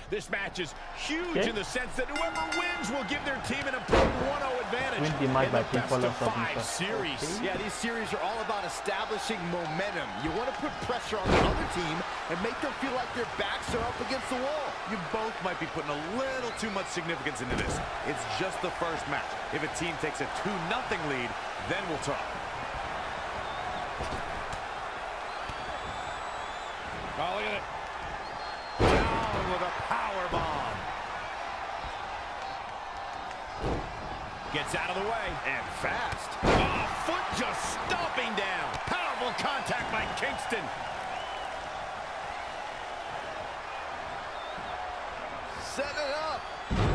This match is huge in the sense that whoever wins will give their team an important 1-0 advantage Win the match by pinfall or submission. series. Yeah, these series are all about establishing momentum. You want to put pressure on the other team and make them feel like their backs are up against the wall. You both might be putting a little too much significance into this. It's just the first match. If a team takes a 2-0 lead, then we'll talk. Oh, look at it. Down with a power bomb. Gets out of the way. And fast. Oh, foot just stomping down. Powerful contact by Kingston. Set it up.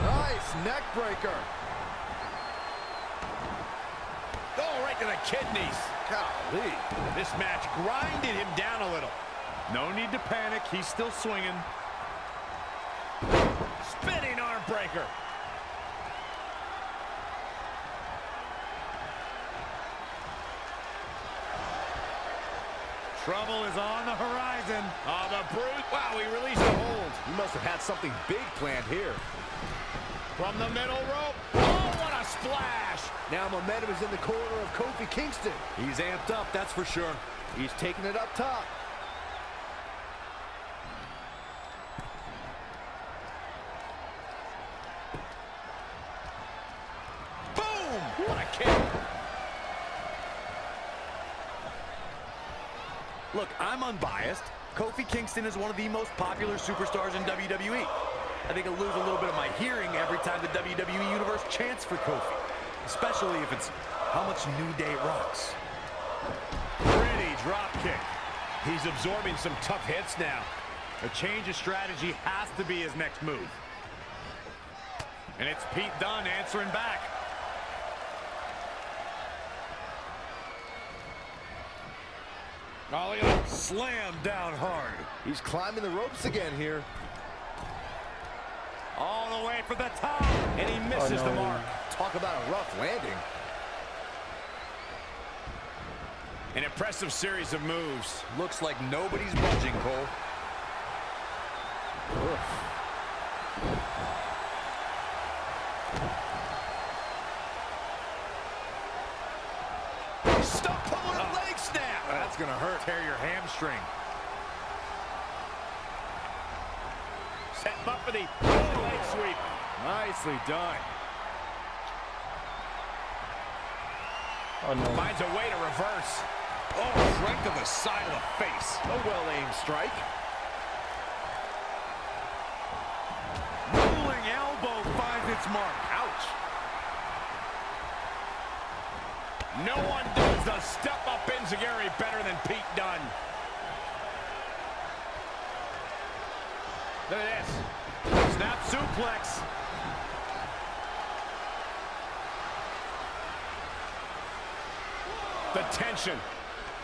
Nice neck breaker. Oh, right to the kidneys. Golly. This match grinded him down a little. No need to panic. He's still swinging. Spinning arm breaker. Trouble is on the horizon. Oh, the brute. Wow, he released the hold. He must have had something big planned here. From the middle rope. Oh, what a splash. Now momentum is in the corner of Kofi Kingston. He's amped up, that's for sure. He's taking it up top. Boom! What a kick. Look, I'm unbiased. Kofi Kingston is one of the most popular superstars in WWE. I think I'll lose a little bit of my hearing every time the WWE Universe chants for Kofi, especially if it's how much New Day rocks. Pretty drop kick. He's absorbing some tough hits now. A change of strategy has to be his next move. And it's Pete Dunne answering back. Oh, look at that. Slam down hard. He's climbing the ropes again here. All the way for the top. And he misses the mark. Talk about a rough landing. An impressive series of moves. Looks like nobody's budging, Cole. Stop pulling a leg snap. That's going to hurt. Tear your hamstring. Set him up for the leg sweep. Nicely done. Oh, no. Finds a way to reverse. Oh, right to the side of the face. A well-aimed strike. Rolling elbow finds its mark. Ouch. No one does the step-up enziguri better than Pete Dunne. Look at this. Snap suplex. The tension,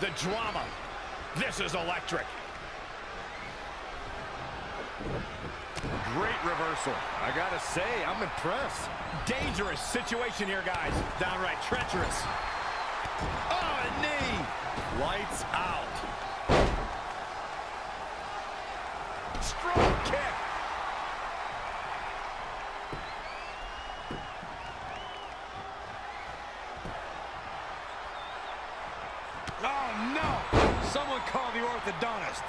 the drama. This is electric. Great reversal. I gotta say, I'm impressed. Dangerous situation here, guys. Downright treacherous. Oh, a knee. Lights out. Strong kick. Oh, no. Someone call the orthodontist.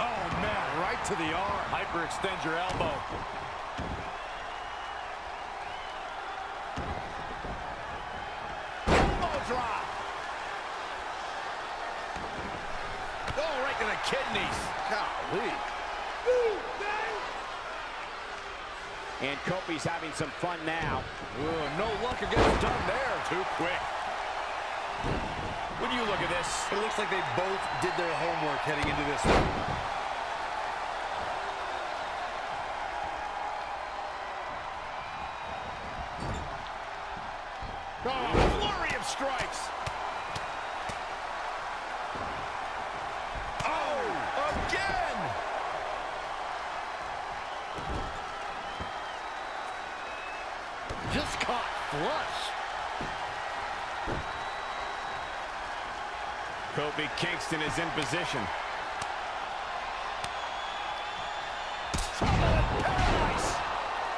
Oh, man, right to the arm. Hyperextend your elbow. Elbow drop. Oh, right to the kidneys. Golly. And Kofi's having some fun now. Ooh, no luck against Dunne there. Too quick. When you look at this, It looks like they both did their homework heading into this one. oh, flurry of strikes. Oh, again. Just caught flush. Kofi Kingston is in position. Nice.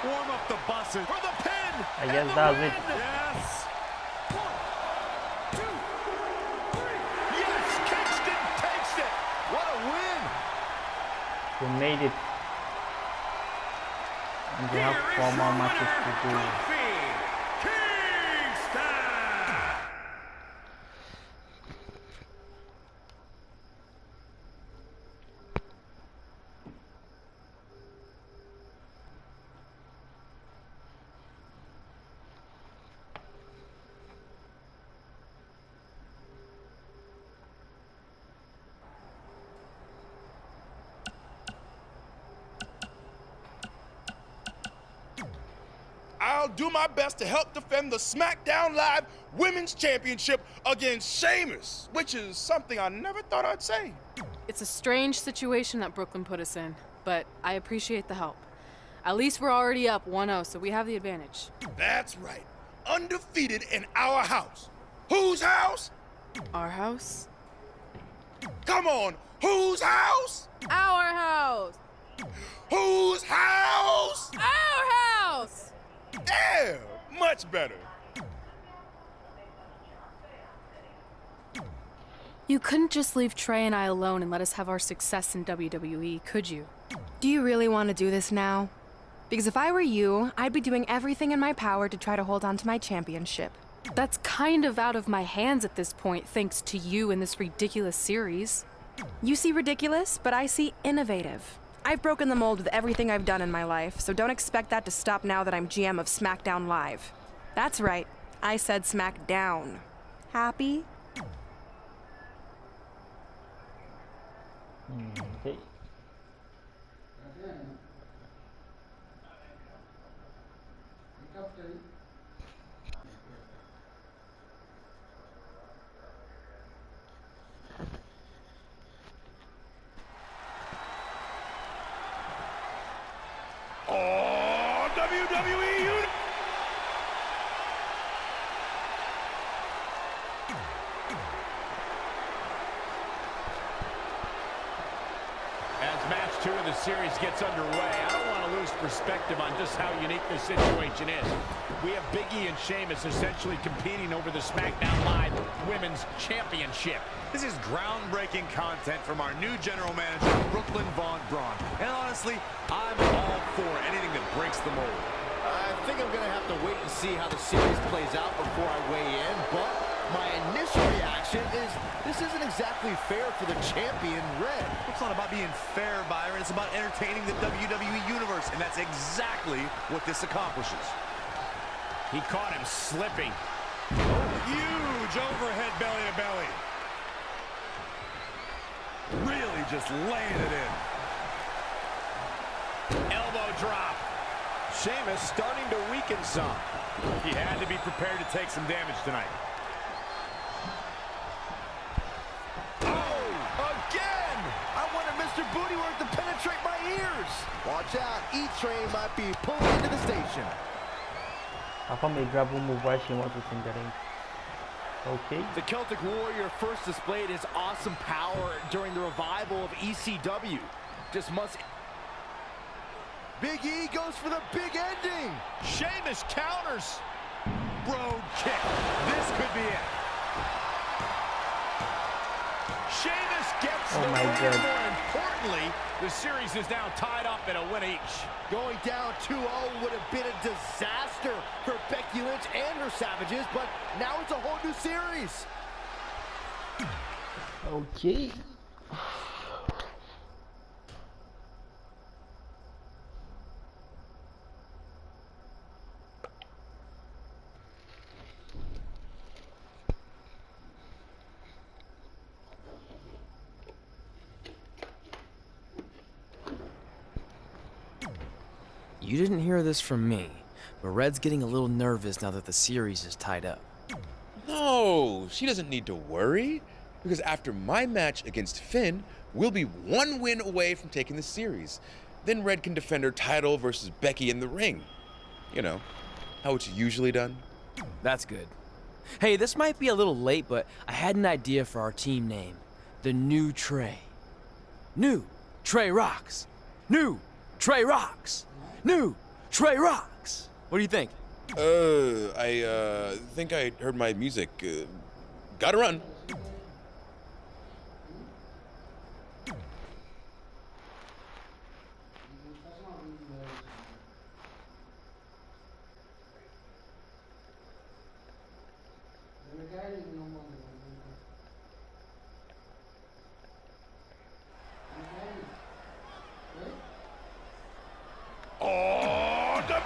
Warm up the buses for the pin. I guess that's it. Yes. 1, 2, 3. Yes, Kingston takes it. What a win. We made it. And we have 4 more matches to do. I'll do my best to help defend the SmackDown Live Women's Championship against Sheamus, which is something I never thought I'd say. It's a strange situation that Brooklyn put us in, but I appreciate the help. At least we're already up 1-0, so we have the advantage. That's right. Undefeated in our house. Whose house? Our house? Come on, whose house? Our house! Whose house? Our house! Yeah, much better. You couldn't just leave Trey and I alone and let us have our success in WWE, could you? Do you really want to do this now? Because if I were you, I'd be doing everything in my power to try to hold on to my championship. That's kind of out of my hands at this point, thanks to you and this ridiculous series. You see ridiculous, but I see innovative. I've broken the mold with everything I've done in my life, so don't expect that to stop now that I'm GM of SmackDown Live. That's right, I said SmackDown. Happy? Okay. Oh, WWE Universe. As match 2 of the series gets underway, I don't want to lose perspective on just how unique this situation is. We have Biggie and Sheamus essentially competing over the SmackDown Live Women's Championship. This is groundbreaking content from our new general manager, Brooklyn Braun. And honestly, I'm all for anything that breaks the mold. I think I'm going to have to wait and see how the series plays out before I weigh in, but my initial reaction is this isn't exactly fair for the champion, Red. It's not about being fair, Byron. It's about entertaining the WWE Universe, and that's exactly what this accomplishes. He caught him slipping. Huge overhead belly-to-belly. Really just laying it in. Elbow drop. Sheamus starting to weaken some. He had to be prepared to take some damage tonight. Oh, again! I wanted Mr. Bootywork to penetrate my ears. Watch out, E-Train might be pulling into the station. How come a grab move while she wants to in the ring? Okay. The Celtic Warrior first displayed his awesome power during the revival of ECW. Just must... Big E goes for the big ending. Sheamus counters. Broad kick. This could be it. Sheamus gets Oh the my win. God. More importantly, the series is now tied up at a win each. Going down 2-0 would have been a disaster for Becky Lynch and her Savages, but now it's a whole new series. Okay. You didn't hear this from me, but Red's getting a little nervous now that the series is tied up. No, she doesn't need to worry, because after my match against Finn, we'll be 1 win away from taking the series. Then Red can defend her title versus Becky in the ring. You know, how it's usually done. That's good. Hey, this might be a little late, but I had an idea for our team name. The New Trey. New Trey Rocks. New Trey Rocks. New Trey Rocks. What do you think? I think I heard my music. Gotta run. Oh, the...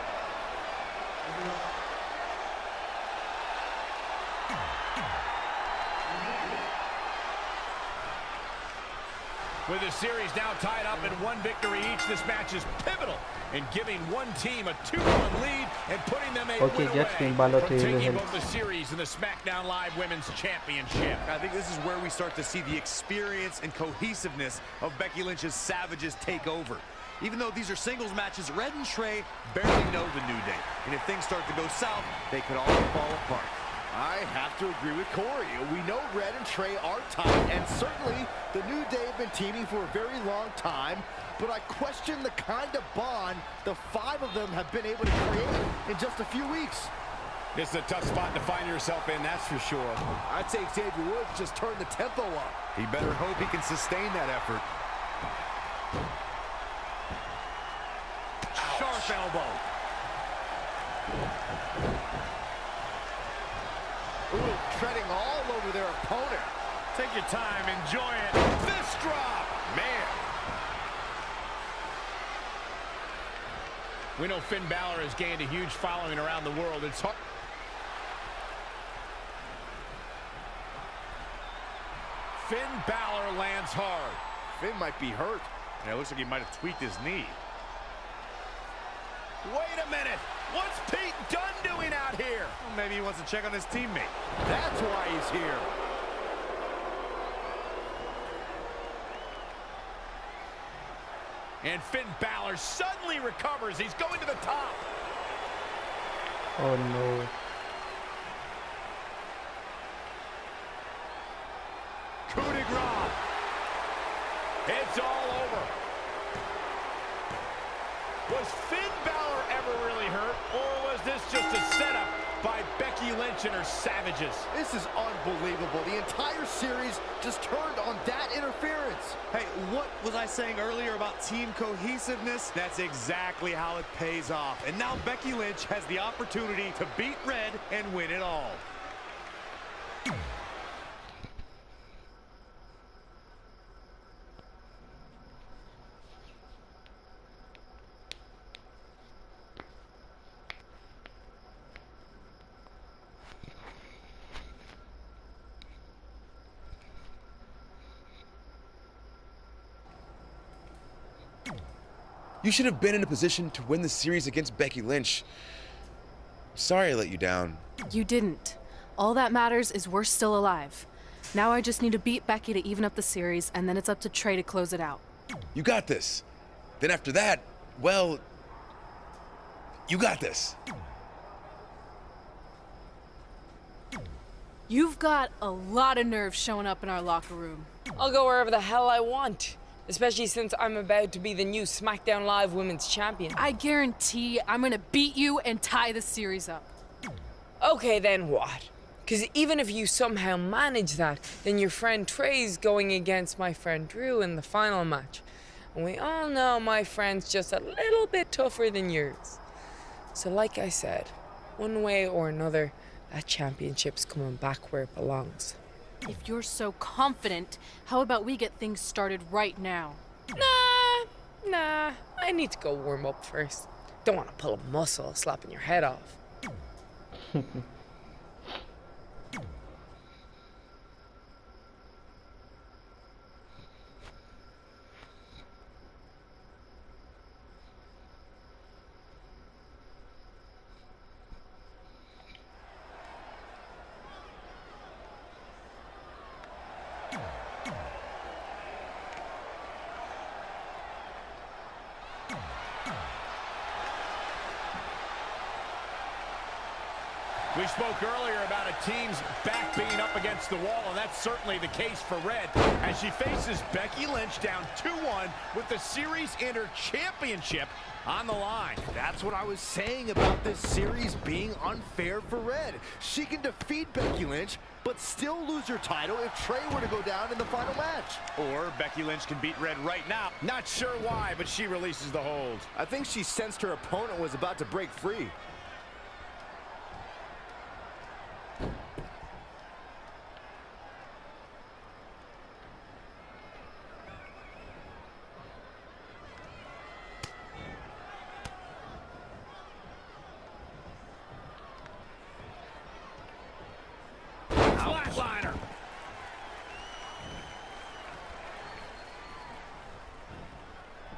With the series now tied up in one victory each, this match is pivotal in giving one team a 2-1 lead and putting them a Okay, win just away Finn Balor from to taking heel. both the series and the SmackDown Live Women's Championship. I think this is where we start to see the experience and cohesiveness of Becky Lynch's Savages take over. Even though these are singles matches, Red and Trey barely know the New Day. And if things start to go south, they could all fall apart. I have to agree with Corey. We know Red and Trey are tight, and certainly the New Day have been teaming for a very long time, but I question the kind of bond the 5 of them have been able to create in just a few weeks. This is a tough spot to find yourself in, that's for sure. I'd say Xavier Woods just turned the tempo up. He better hope he can sustain that effort. Sharp elbow. Ooh, treading all over their opponent. Take your time, enjoy it. Fist drop! Man. We know Finn Balor has gained a huge following around the world. It's hard. Finn Balor lands hard. Finn might be hurt. Yeah, it looks like he might have tweaked his knee. Wait a minute. What's Pete Dunne doing out here? Well, maybe he wants to check on his teammate. That's why he's here. And Finn Balor suddenly recovers. He's going to the top. Oh no. Coup de grace. It's all over. Was Finn Balor ever really hurt, or was this just a setup by Becky Lynch and her Savages? This is unbelievable. The entire series just turned on that interference. Hey, what was I saying earlier about team cohesiveness? That's exactly how it pays off. And now Becky Lynch has the opportunity to beat Red and win it all. You should have been in a position to win the series against Becky Lynch. Sorry I let you down. You didn't. All that matters is we're still alive. Now I just need to beat Becky to even up the series, and then it's up to Trey to close it out. You got this. Then after that, well, you got this. You've got a lot of nerve showing up in our locker room. I'll go wherever the hell I want, especially since I'm about to be the new SmackDown Live Women's Champion. I guarantee I'm gonna beat you and tie the series up. Okay, then what? Because even if you somehow manage that, then your friend Trey's going against my friend Drew in the final match. And we all know my friend's just a little bit tougher than yours. So like I said, one way or another, that championship's coming back where it belongs. If you're so confident, how about we get things started right now? Nah, I need to go warm up first. Don't want to pull a muscle slapping your head off. We spoke earlier about a team's back being up against the wall, and that's certainly the case for Red as she faces Becky Lynch down 2-1 with the Series Inter Championship on the line. That's what I was saying about this series being unfair for Red. She can defeat Becky Lynch, but still lose her title if Trey were to go down in the final match. Or Becky Lynch can beat Red right now. Not sure why, but she releases the hold. I think she sensed her opponent was about to break free. Flatliner.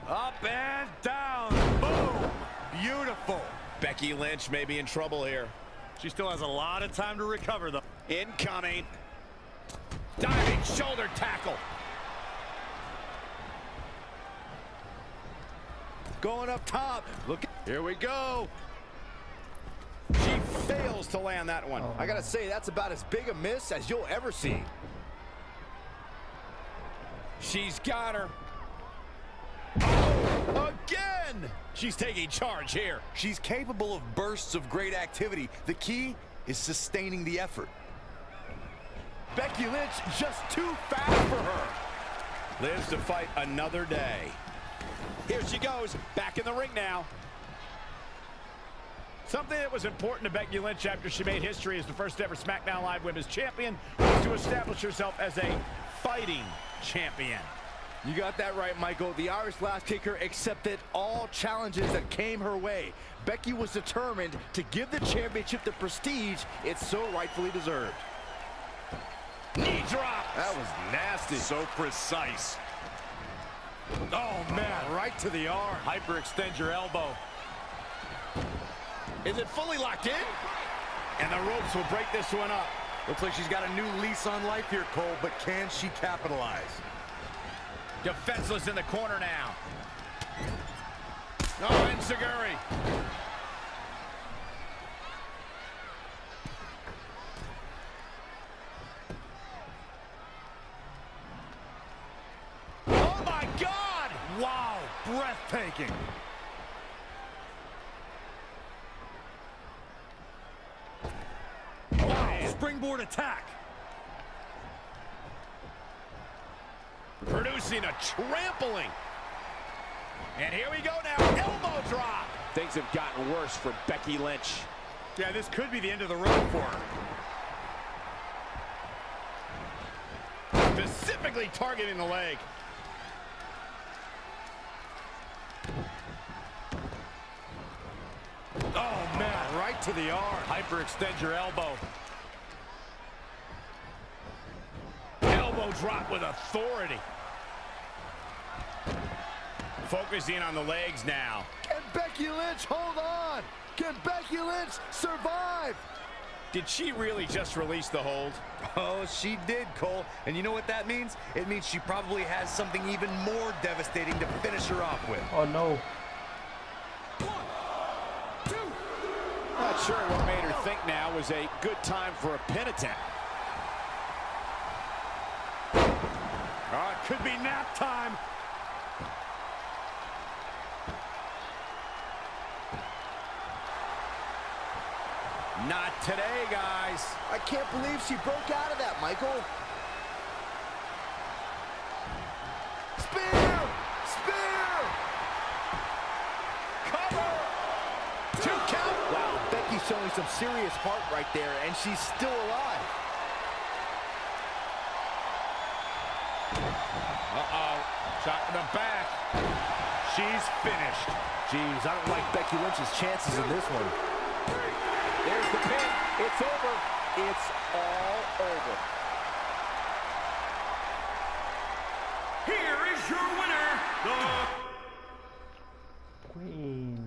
Up and down. Boom. Beautiful. Becky Lynch may be in trouble here. She still has a lot of time to recover, though. Incoming. Diving shoulder tackle. Going up top. Look, here we go. She fails to land that one. I gotta say, that's about as big a miss as you'll ever see. She's got her. Oh, again! She's taking charge here. She's capable of bursts of great activity. The key is sustaining the effort. Becky Lynch just too fast for her. Lives to fight another day. Here she goes, back in the ring now. Something that was important to Becky Lynch after she made history as the first ever SmackDown Live Women's Champion was to establish herself as a fighting champion. You got that right, Michael. The Irish Lash Kicker accepted all challenges that came her way. Becky was determined to give the championship the prestige it so rightfully deserved. Knee drop. That was nasty. So precise. Oh, man, right to the arm. Hyperextend your elbow. Is it fully locked in? And the ropes will break this one up. Looks like she's got a new lease on life here, Cole, but can she capitalize? Defenseless in the corner now. Oh, Enziguri. Oh, my God! Wow, breathtaking. Wow, springboard attack. Producing a trampling. And here we go now, elbow drop. Things have gotten worse for Becky Lynch. Yeah, this could be the end of the road for her. Specifically targeting the leg. Oh, man, right to the arm. Hyperextend your elbow. Elbow drop with authority. Focusing on the legs now. Can Becky Lynch hold on? Can Becky Lynch survive? Did she really just release the hold? Oh, she did, Cole. And you know what that means? It means she probably has something even more devastating to finish her off with. Oh no. Not sure what made her think now was a good time for a pin attempt. Oh, it could be nap time. Not today, guys. I can't believe she broke out of that, Michael. Spear! Spear! Cover! 2 count. Wow, Becky's showing some serious heart right there, and she's still alive. Uh-oh. Shot in the back. She's finished. Jeez, I don't like Becky Lynch's chances in this one. There's the pin. It's over. It's all over. Here is your winner, the Queen.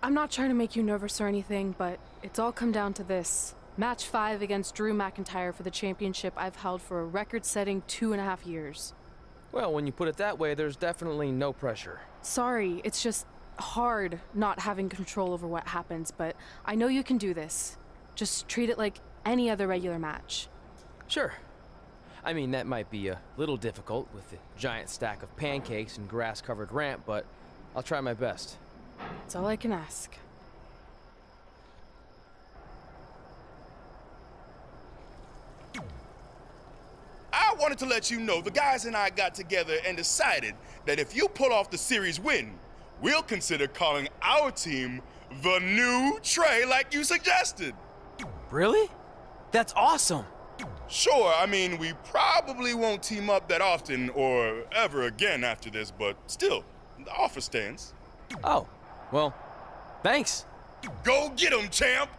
I'm not trying to make you nervous or anything, but it's all come down to this. Match 5 against Drew McIntyre for the championship I've held for a record-setting 2.5 years. Well, when you put it that way, there's definitely no pressure. Sorry, it's just hard not having control over what happens, but I know you can do this. Just treat it like any other regular match. Sure. I mean, that might be a little difficult with the giant stack of pancakes and grass-covered ramp, but I'll try my best. That's all I can ask. I wanted to let you know the guys and I got together and decided that if you pull off the series win, we'll consider calling our team the New Trey like you suggested. Really? That's awesome! Sure, I mean, we probably won't team up that often or ever again after this, but still, the offer stands. Oh, well, thanks. Go get 'em, champ!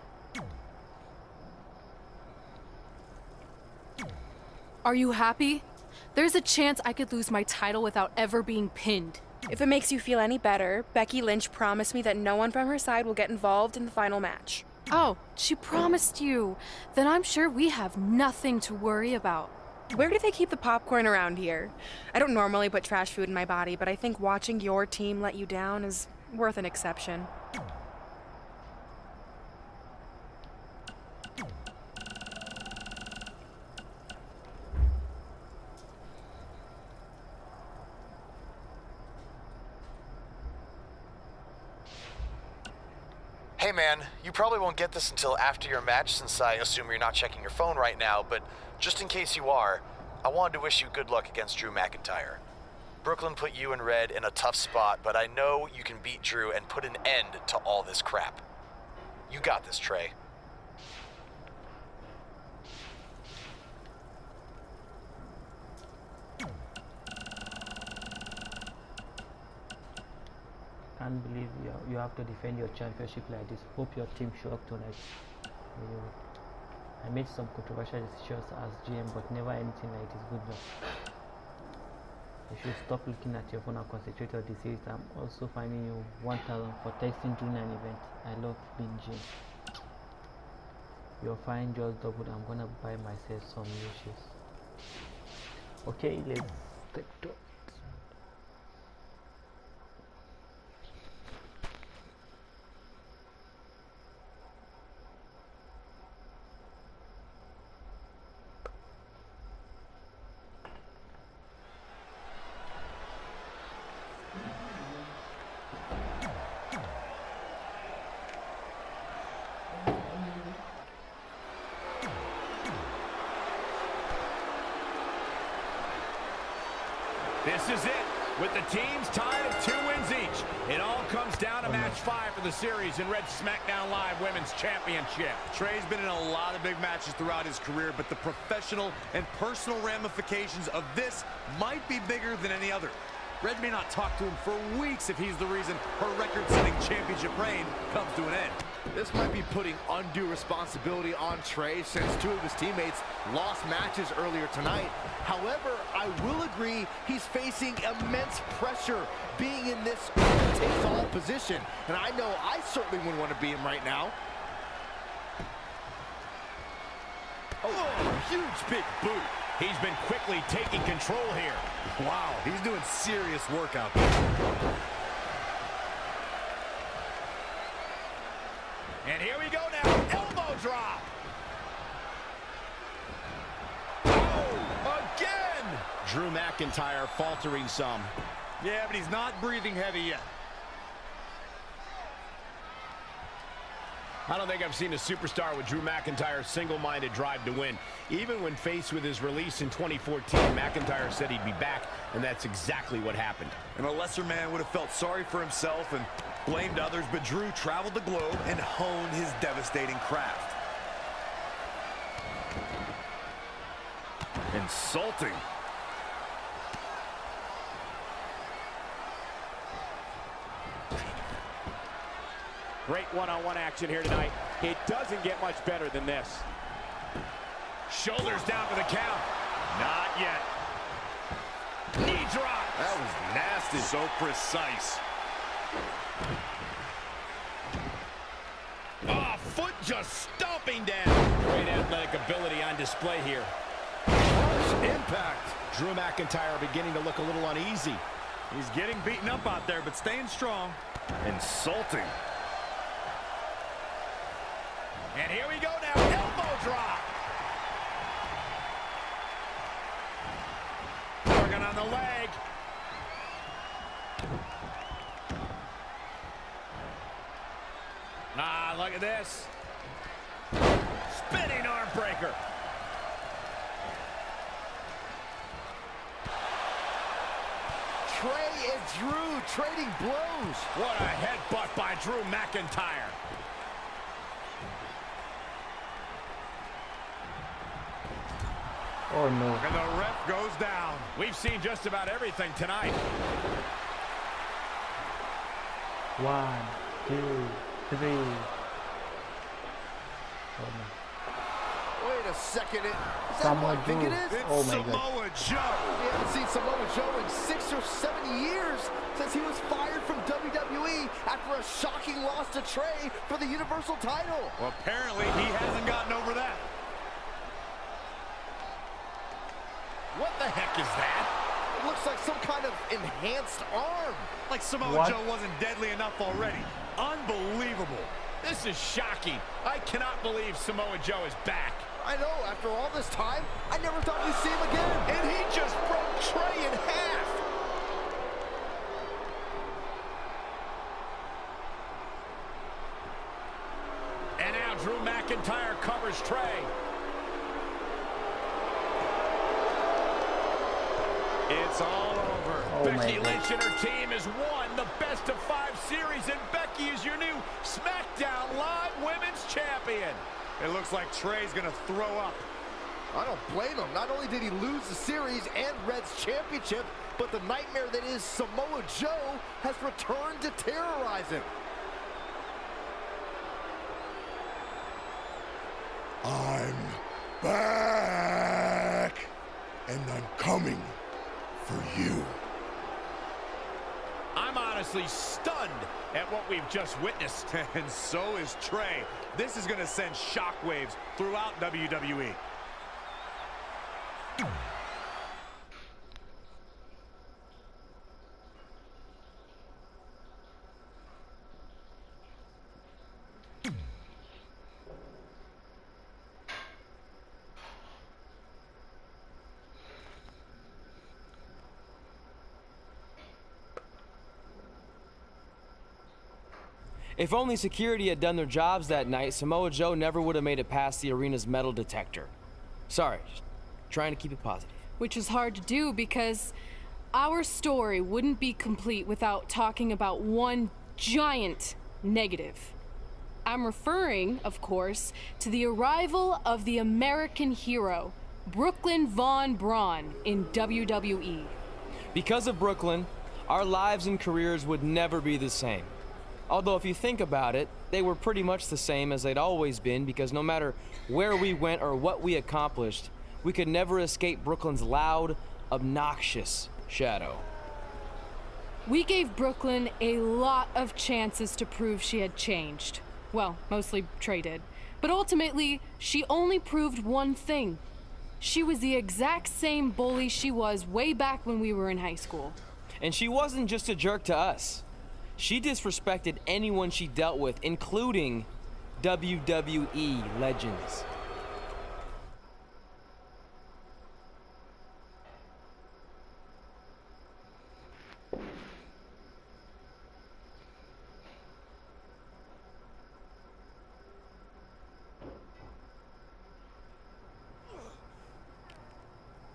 Are you happy? There's a chance I could lose my title without ever being pinned. If it makes you feel any better, Becky Lynch promised me that no one from her side will get involved in the final match. Oh, she promised you. Then I'm sure we have nothing to worry about. Where do they keep the popcorn around here? I don't normally put trash food in my body, but I think watching your team let you down is worth an exception. Hey man, you probably won't get this until after your match since I assume you're not checking your phone right now, but just in case you are, I wanted to wish you good luck against Drew McIntyre. Brooklyn put you and Red in a tough spot, but I know you can beat Drew and put an end to all this crap. You got this, Trey. Can't believe you have to defend your championship like this. Hope your team show up tonight. I made some controversial decisions as GM, but never anything like this. Good luck. You should stop looking at your phone and concentrate on the series. I'm also finding you 1,000 for texting during an event. I love being GM. You're fine, just doubled. I'm gonna buy myself some new shoes. Okay, let's take to This is it, with the teams tied at 2 wins each. It all comes down to match 5 for the series in Red SmackDown Live Women's Championship. Trey's been in a lot of big matches throughout his career, but the professional and personal ramifications of this might be bigger than any other. Red may not talk to him for weeks if he's the reason her record-setting championship reign comes to an end. This might be putting undue responsibility on Trey since 2 of his teammates lost matches earlier tonight. However, I will agree he's facing immense pressure being in this takes-all position. And I know I certainly wouldn't want to be him right now. Oh, huge big boot. He's been quickly taking control here. Wow, he's doing serious work out there. And here we go now, elbow drop. Oh, again! Drew McIntyre faltering some. Yeah, but he's not breathing heavy yet. I don't think I've seen a superstar with Drew McIntyre's single-minded drive to win. Even when faced with his release in 2014, McIntyre said he'd be back, and that's exactly what happened. And a lesser man would have felt sorry for himself and blamed others, but Drew traveled the globe and honed his devastating craft. Insulting. Great one-on-one action here tonight. It doesn't get much better than this. Shoulders down for the count. Not yet. Knee drop. That was nasty. So precise. Oh, foot just stomping down. Great athletic ability on display here. Harsh impact. Drew McIntyre beginning to look a little uneasy. He's getting beaten up out there, but staying strong. Insulting. And here we go now, elbow drop. Working on the leg. Ah, look at this. Spinning arm breaker. Trey and Drew trading blows. What a headbutt by Drew McIntyre. Oh no. And the ref goes down. We've seen just about everything tonight. 1, 2, 3. Oh no. Wait a second. Is that Samoa what I think it Joe. is? It's Oh my God. Samoa Joe. We haven't seen Samoa Joe in 6 or 7 years since he was fired from WWE after a shocking loss to Trey for the Universal title. Well, apparently he hasn't gotten over that. What the heck is that? It looks like some kind of enhanced arm. Like Samoa What? Joe wasn't deadly enough already. Unbelievable. This is shocking. I cannot believe Samoa Joe is back. I know, after all this time, I never thought we'd see him again. And he just broke Trey in half. And now Drew McIntyre covers Trey. It's all over. Oh my Becky God. Lynch and her team has won the best of 5 series, and Becky is your new SmackDown Live Women's Champion. It looks like Trey's gonna throw up. I don't blame him. Not only did he lose the series and Red's championship, but the nightmare that is Samoa Joe has returned to terrorize him. I'm back, and I'm coming for you. I'm honestly stunned at what we've just witnessed. And so is Trey. This is gonna send shockwaves throughout WWE. If only security had done their jobs that night, Samoa Joe never would have made it past the arena's metal detector. Sorry, just trying to keep it positive. Which is hard to do because our story wouldn't be complete without talking about one giant negative. I'm referring, of course, to the arrival of the American hero, Brooklyn Von Braun, in WWE. Because of Brooklyn, our lives and careers would never be the same. Although if you think about it, they were pretty much the same as they'd always been, because no matter where we went or what we accomplished, we could never escape Brooklyn's loud, obnoxious shadow. We gave Brooklyn a lot of chances to prove she had changed. Well, mostly Trey did. But ultimately, she only proved one thing. She was the exact same bully she was way back when we were in high school. And she wasn't just a jerk to us. She disrespected anyone she dealt with, including WWE legends.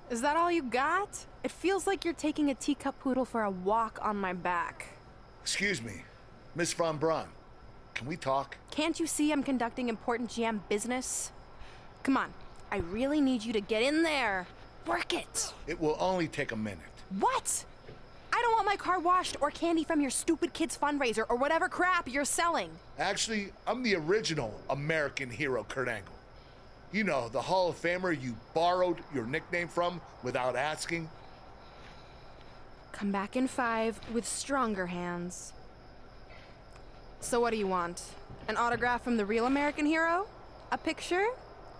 Is that all you got? It feels like you're taking a teacup poodle for a walk on my back. Excuse me, Miss Von Braun. Can we talk? Can't you see I'm conducting important GM business? Come on, I really need you to get in there. Work it. It will only take a minute. What? I don't want my car washed or candy from your stupid kids fundraiser or whatever crap you're selling. Actually, I'm the original American hero, Kurt Angle. You know, the Hall of Famer you borrowed your nickname from without asking. Come back in 5 with stronger hands. So what do you want? An autograph from the real American hero? A picture?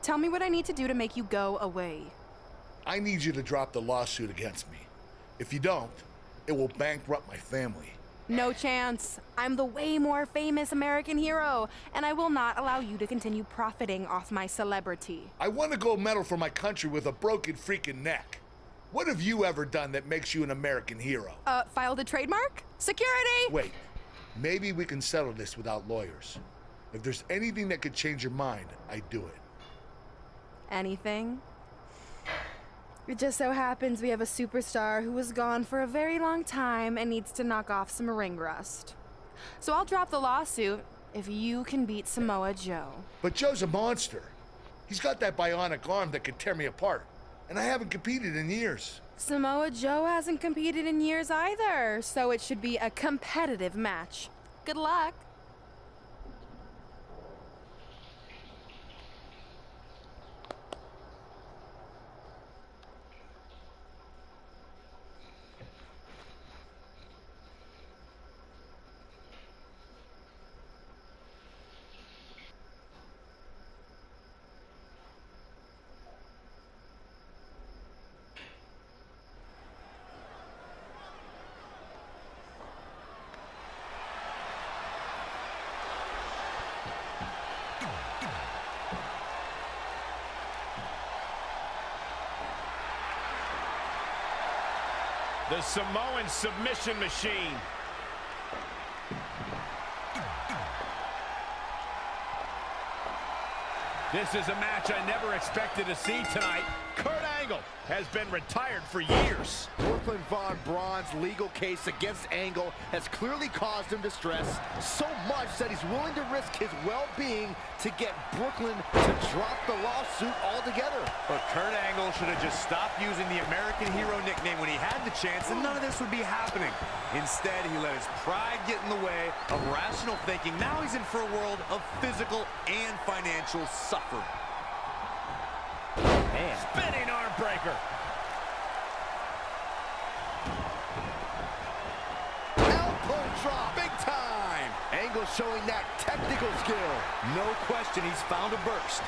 Tell me what I need to do to make you go away. I need you to drop the lawsuit against me. If you don't, it will bankrupt my family. No chance. I'm the way more famous American hero, and I will not allow you to continue profiting off my celebrity. I won a gold medal for my country with a broken freaking neck. What have you ever done that makes you an American hero? Filed a trademark? Security! Wait, maybe we can settle this without lawyers. If there's anything that could change your mind, I'd do it. Anything? It just so happens we have a superstar who was gone for a very long time and needs to knock off some ring rust. So I'll drop the lawsuit if you can beat Samoa Joe. But Joe's a monster. He's got that bionic arm that could tear me apart. And I haven't competed in years. Samoa Joe hasn't competed in years either, so it should be a competitive match. Good luck. The Samoan submission machine. This is a match I never expected to see tonight. Kurt Angle has been retired for years. Brooklyn Von Braun's legal case against Angle has clearly caused him distress, so much that he's willing to risk his well-being to get Brooklyn to drop the lawsuit altogether. But Kurt Angle should have just stopped using the American hero nickname when he had the chance, and none of this would be happening. Instead, he let his pride get in the way of rational thinking. Now he's in for a world of physical and financial suffering. Man. Spinning arm breaker. Elbow drop, big time. Angle showing that technical skill. No question, he's found a burst.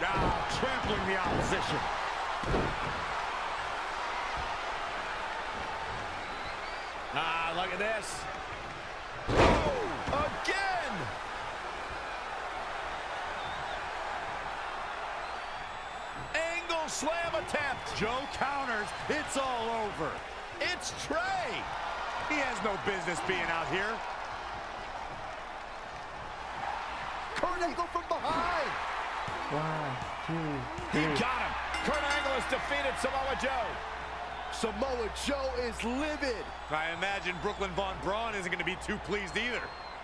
Now trampling the opposition. Look at this. Oh, again. Angle slam attempt. Joe counters. It's all over. It's Trey. He has no business being out here. Kurt Angle from behind. 1, 2, 3. He got him. Kurt Angle has defeated Samoa Joe. Samoa Joe is livid. I imagine Brooklyn Von Braun isn't going to be too pleased either.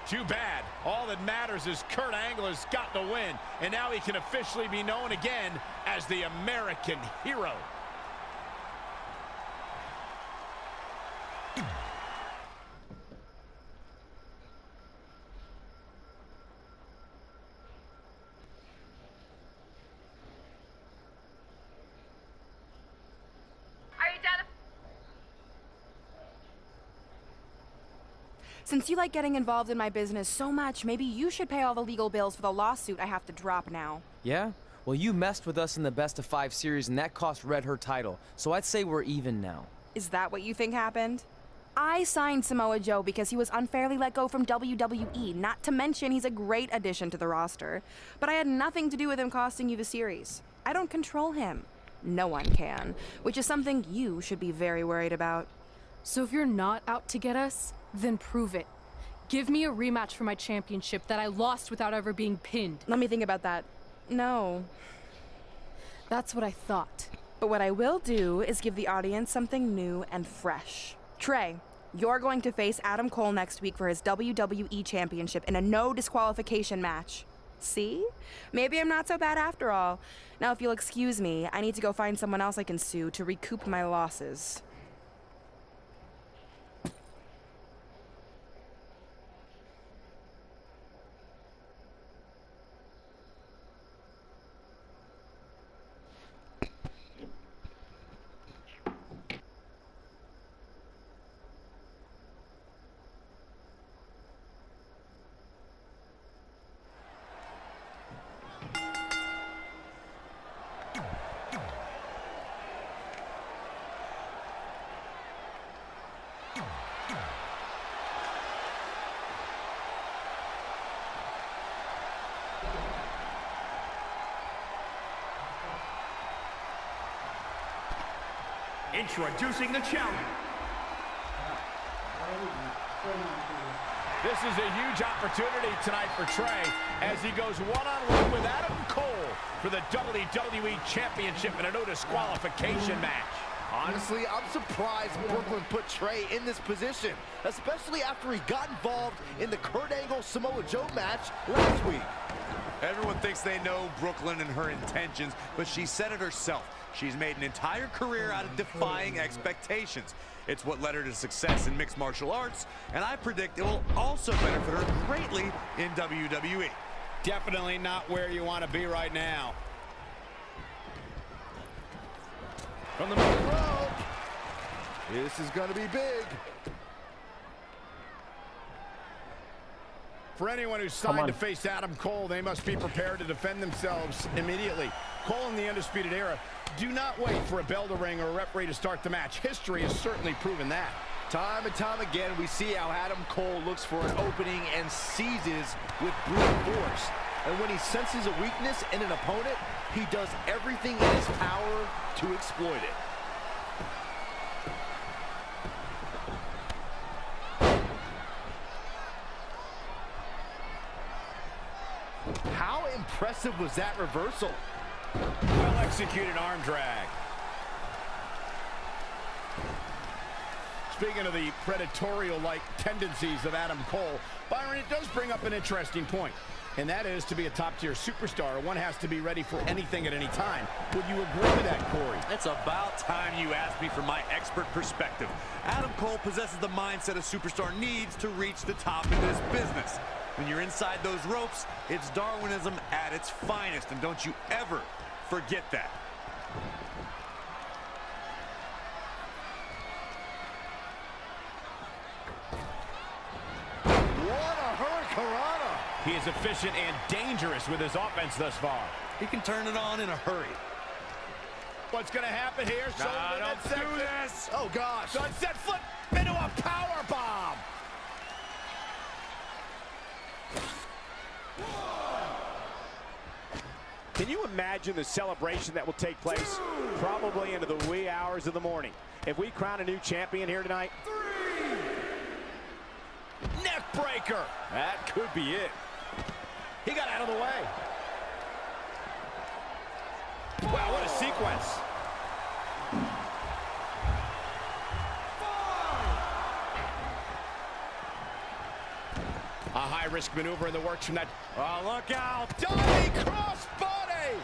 Too bad. All that matters is Kurt Angle has gotten the win, and now he can officially be known again as the American hero. Since you like getting involved in my business so much, maybe you should pay all the legal bills for the lawsuit I have to drop now. Yeah? Well, you messed with us in the Best of 5 series, and that cost Red her title. So I'd say we're even now. Is that what you think happened? I signed Samoa Joe because he was unfairly let go from WWE, not to mention he's a great addition to the roster. But I had nothing to do with him costing you the series. I don't control him. No one can, which is something you should be very worried about. So if you're not out to get us, then prove it. Give me a rematch for my championship that I lost without ever being pinned. Let me think about that. No. That's what I thought. But what I will do is give the audience something new and fresh. Trey, you're going to face Adam Cole next week for his WWE Championship in a no disqualification match. See? Maybe I'm not so bad after all. Now, if you'll excuse me, I need to go find someone else I can sue to recoup my losses. Introducing the challenger. This is a huge opportunity tonight for Trey as he goes one-on-one with Adam Cole for the WWE Championship in a no disqualification match. Honestly, I'm surprised Brooklyn put Trey in this position, especially after he got involved in the Kurt Angle Samoa Joe match last week. Everyone thinks they know Brooklyn and her intentions, but she said it herself. She's made an entire career out of defying expectations. It's what led her to success in mixed martial arts, and I predict it will also benefit her greatly in WWE. Definitely not where you want to be right now. From the middle rope. This is going to be big. For anyone who's signed to face Adam Cole, they must be prepared to defend themselves immediately. Cole in the Undisputed Era, do not wait for a bell to ring or a referee to start the match. History has certainly proven that. Time and time again, we see how Adam Cole looks for an opening and seizes with brute force. And when he senses a weakness in an opponent, he does everything in his power to exploit it. How impressive was that reversal? Well-executed arm drag. Speaking of the predatorial-like tendencies of Adam Cole, Byron, it does bring up an interesting point. And that is, to be a top-tier superstar, one has to be ready for anything at any time. Would you agree with that, Corey? It's about time you asked me for my expert perspective. Adam Cole possesses the mindset a superstar needs to reach the top in this business. When you're inside those ropes, it's Darwinism at its finest, and don't you ever forget that. What a hurricanrana! He is efficient and dangerous with his offense thus far. He can turn it on in a hurry. What's going to happen here? Don't do this! Oh, gosh. Sunset flip into a power bomb. Can you imagine the celebration that will take place? Probably into the wee hours of the morning. If we crown a new champion here tonight. Neck breaker. That could be it. He got out of the way. Wow, what a sequence. A high-risk maneuver in the works from that. Oh, look out! Diving crossbody!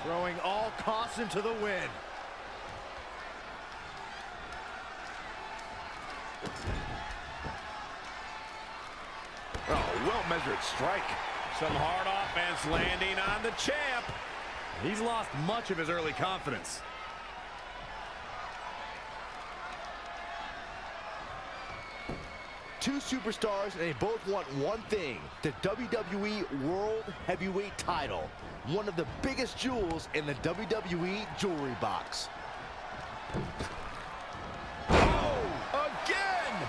Throwing all caution to the wind. Oh, well-measured strike. Some hard offense landing on the champ. He's lost much of his early confidence. Two superstars, and they both want one thing: the WWE World Heavyweight title. One of the biggest jewels in the WWE jewelry box. Oh, again!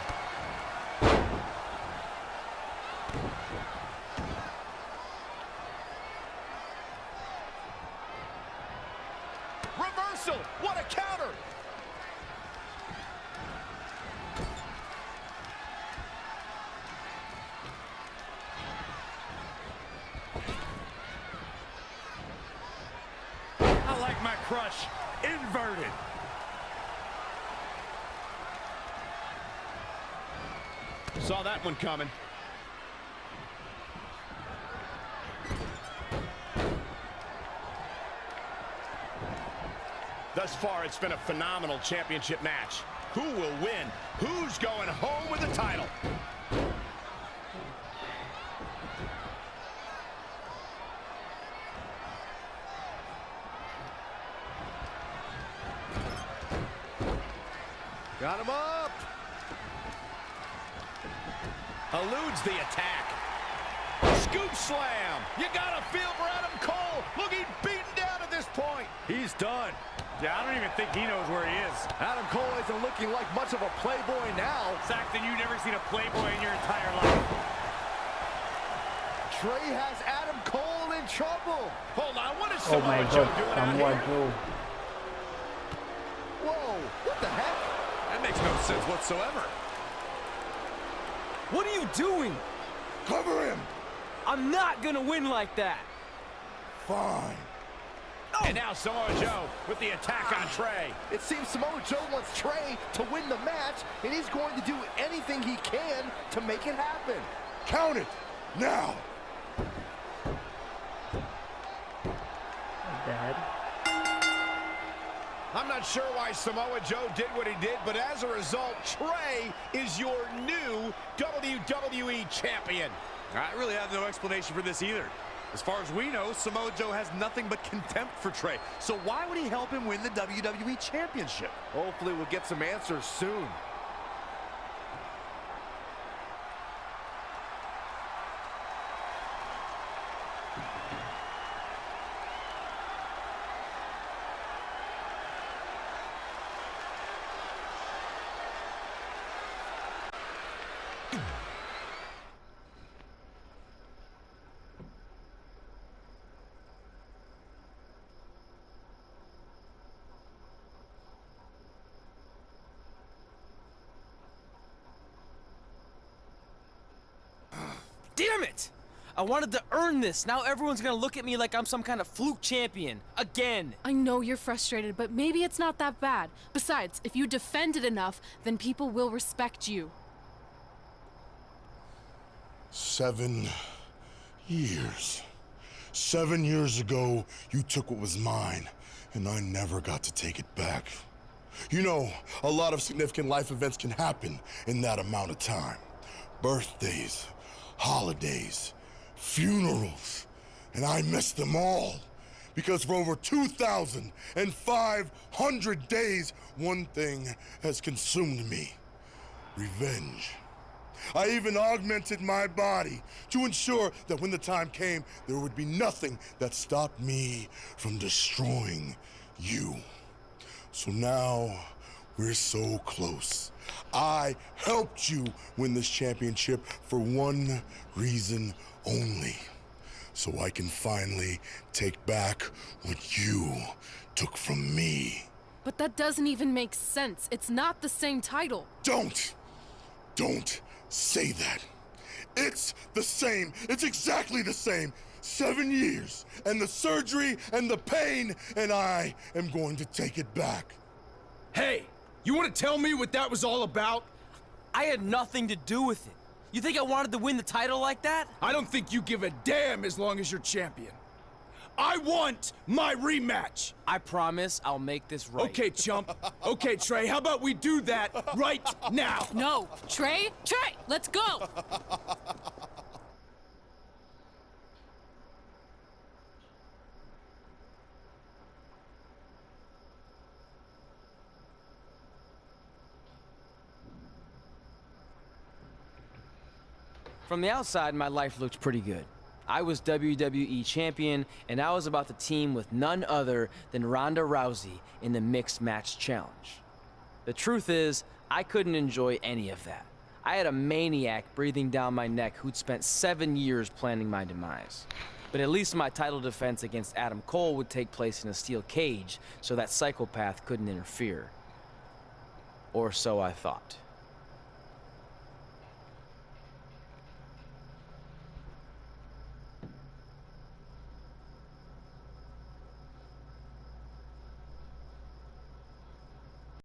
Reversal! What a counter! I like my crush inverted. Saw that one coming. Thus far, it's been a phenomenal championship match. Who will win? Who's going home with the title? Got him up. Eludes the attack. Scoop slam. You gotta feel for Adam Cole. Looking beaten down at this point. He's done. Yeah, I don't even think he knows where he is. Adam Cole isn't looking like much of a playboy now. Saxton, you've never seen a playboy in your entire life. Trey has Adam Cole in trouble. Hold on, what is Oh my Samoa Joe god, doing out Samoa here? Joe. Whoa, what the heck? sense whatsoever. What are you doing? Cover him. I'm not gonna win like that. Fine. And now Samoa Joe with the attack on Trey. It seems Samoa Joe wants Trey to win the match, and he's going to do anything he can to make it happen. Count it. Now. Dad. I'm not sure why Samoa Joe did what he did, but as a result, Trey is your new WWE champion. I really have no explanation for this either. As far as we know, Samoa Joe has nothing but contempt for Trey. So why would he help him win the WWE Championship? Hopefully we'll get some answers soon. Damn it! I wanted to earn this. Now everyone's gonna look at me like I'm some kind of fluke champion. Again. I know you're frustrated, but maybe it's not that bad. Besides, if you defend it enough, then people will respect you. 7 years. 7 years ago, you took what was mine, and I never got to take it back. You know, a lot of significant life events can happen in that amount of time. Birthdays, holidays, funerals, and I missed them all. Because for over 2,500 days, one thing has consumed me: revenge. I even augmented my body to ensure that when the time came, there would be nothing that stopped me from destroying you. So now, we're so close. I helped you win this championship for one reason only. So I can finally take back what you took from me. But that doesn't even make sense. It's not the same title. Don't say that. It's the same. It's exactly the same. 7 years, and the surgery, and the pain, and I am going to take it back. Hey, you want to tell me what that was all about? I had nothing to do with it. You think I wanted to win the title like that? I don't think you give a damn as long as you're champion. I want my rematch. I promise I'll make this right. Okay, chump. Okay, Trey, how about we do that right now? No, Trey, let's go. From the outside, my life looked pretty good. I was WWE champion, and I was about to team with none other than Ronda Rousey in the Mixed Match Challenge. The truth is, I couldn't enjoy any of that. I had a maniac breathing down my neck who'd spent 7 years planning my demise. But at least my title defense against Adam Cole would take place in a steel cage, so that psychopath couldn't interfere. Or so I thought.